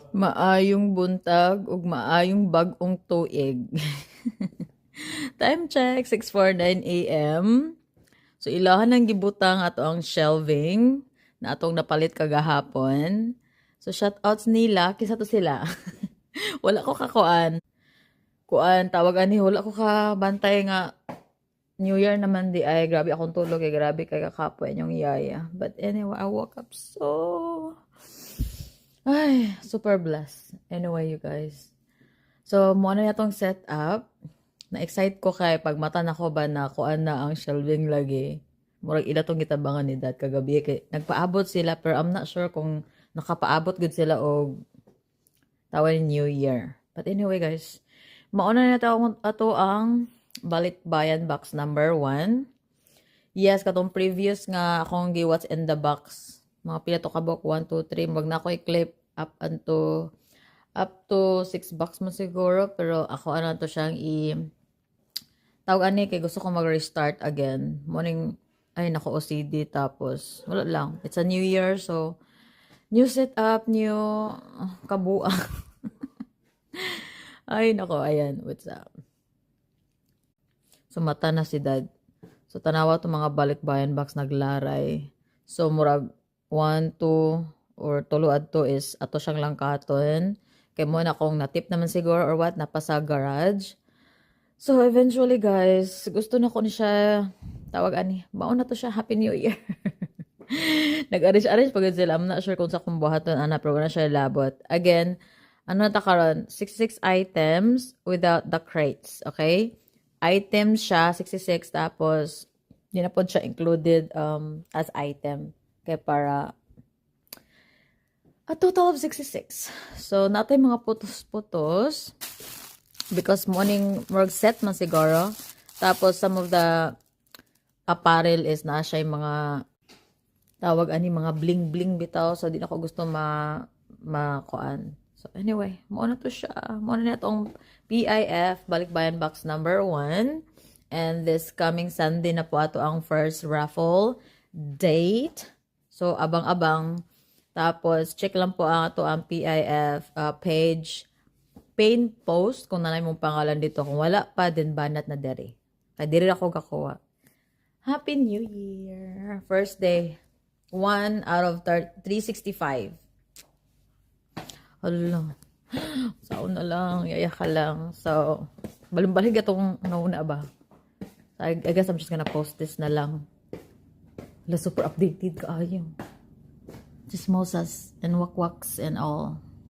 Maayong buntag ug maayong bag-ong tuig. Time check, 6:49 a.m. So ilahan ang gibutang ato ang shelving na atong napalit kagahapon. So shoutouts nila, kisa to sila. Wala ko kakuan. Kuan tawag ani wala ko ka bantay nga New Year naman di ay grabe akong tulog eh grabe kay kakapwa yung yaya. But anyway, I woke up so ay, super blessed. Anyway, you guys. So, muna na itong setup. Na-excite ko kay pag mata na ko ba na kuan na ang shelving lagi. Murag ila tong gitabangan ni dad kagabi kay nagpaabot sila pero I'm not sure kung nakapaabot gud sila og tawag New Year. But anyway, guys, mauna na ato ang Balikbayan box number 1. Yes, katong previous nga akong gi what's in the box. Mga pila to kabok 1 2 3 wag na ko i-clip up to 6 bucks mo siguro pero ako ano to siyang tawag ani kay gusto ko mag-restart again morning ay nako OCD tapos wala lang it's a new year so new setup new kabuang ay nako ayan what's up so mata na si dad so tanawa to mga balikbayan box naglaray so murag 1 2 or tulo adto is ato siyang langkaton kay mo na kung natip naman siguro or what napasa garage so eventually guys gusto na ko ni siya tawag ani mauna to siya happy new year nag-arrange pagod sila I'm not sure kung sa kung buhaton ana pero na siya labot again ano na ta karon 66 items without the crates okay items siya 66 tapos di na po siya included as item kay para a total of 66. So, natay mga putos-putos. Because morning work set man siguro. Tapos, some of the apparel is na siya yung mga tawag ani mga bling-bling bitaw. So, di na ko gusto makuan. So, anyway, muna to siya. Muna na itong PIF, Balikbayan Box number 1. And this coming Sunday na po ato ang first raffle date. So, abang-abang. Tapos, check lang po ang ito ang PIF page. Pain post kung nanay mong pangalan dito. Kung wala pa, din banat na dere. Kaya diri ako kakuha. Happy New Year! First day. 1 out of 365. Hala. Saon na lang. Yaya ka lang. So, balimbalik itong nauna ba? So, I guess I'm just gonna post this na lang. Hala, super updated ka ayaw. Chismosas and wakwaks and all.